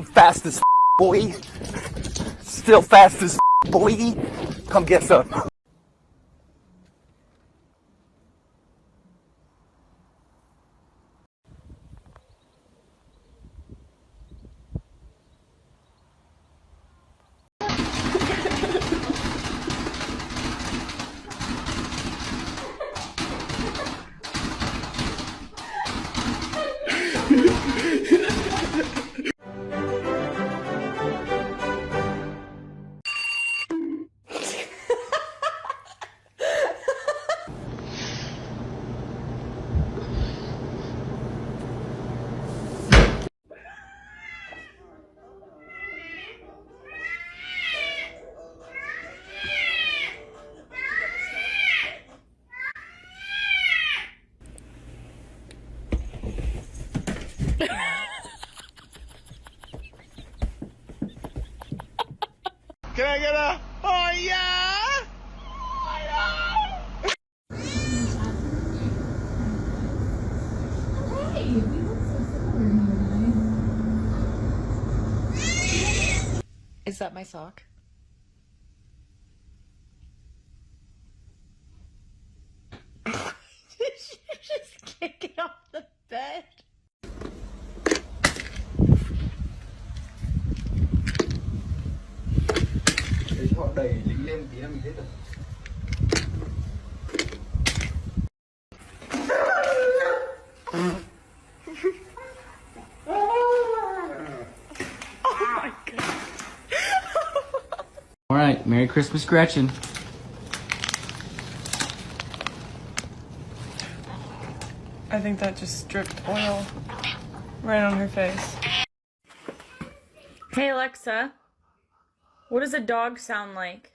fast as boy. Still fast as boy. Come get some. Can I get a, oh yeah? Is that my sock? Did you just kick it off the bed? Họ đẩy lính lên tí là mình hết rồi. All right, Merry Christmas, Gretchen. I think that just dripped oil right on her face. Hey Alexa, what does a dog sound like?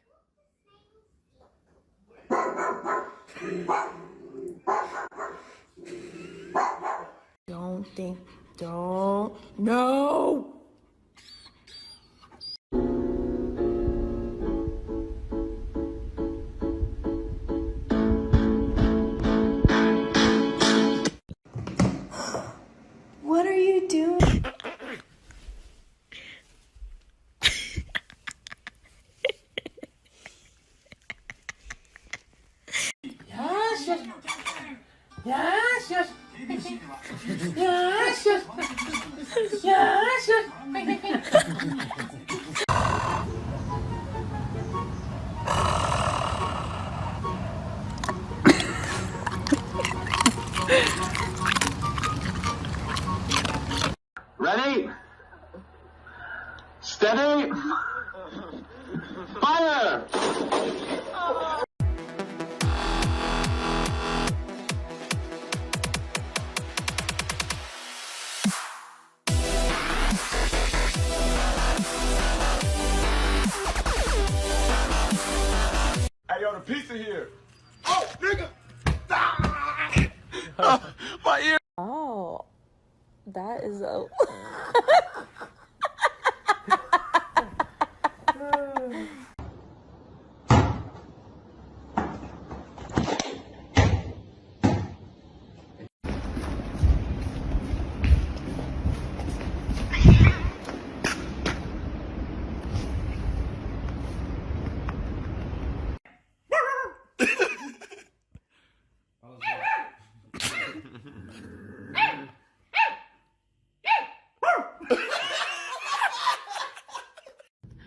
No! What are you doing? Ready? Steady? Fire! Hey, yo, the pizza here. Oh, nigga! Ah! My ear. Oh, that is a...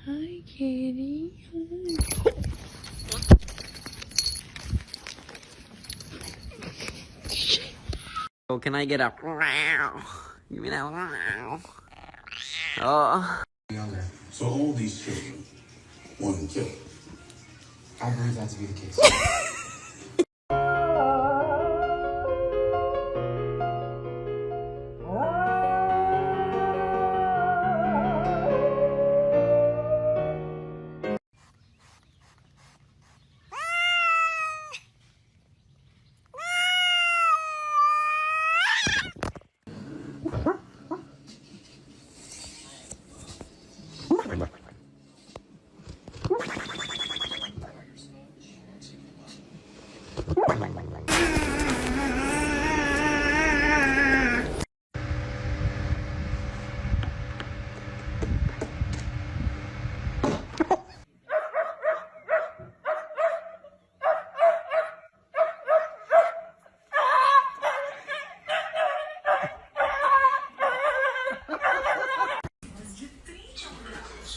Hi, kitty. Oh, can I get a wow? Give me that wow. Oh. So all these children want to kill him. I believe that to be the case.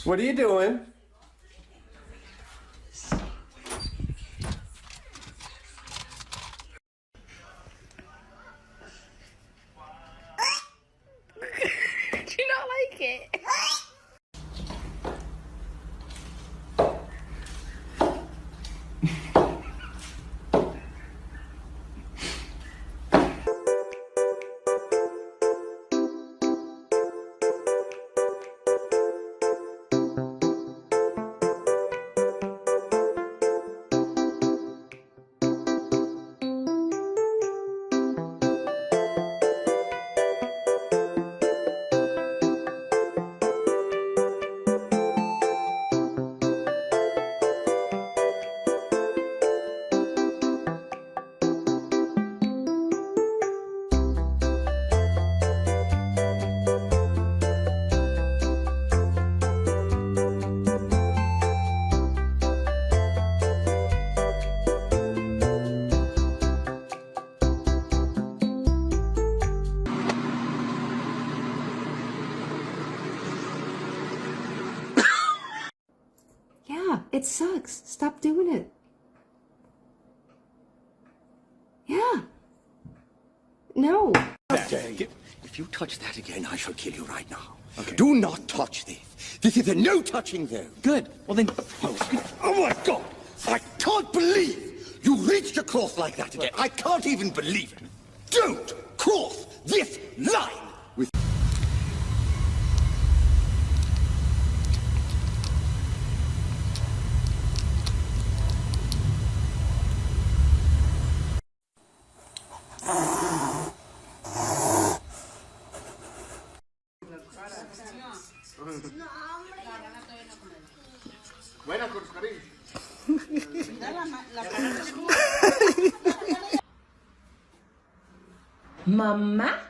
What are you doing? Do you not like it? Yeah, it sucks. Stop doing it. Yeah. No. If you touch that again, I shall kill you right now. Okay. Do not touch this. This is a no touching zone. Good. Well then, Oh my God! I can't believe you reached across like that again. I can't even believe it. Don't cross this line with. Mamá.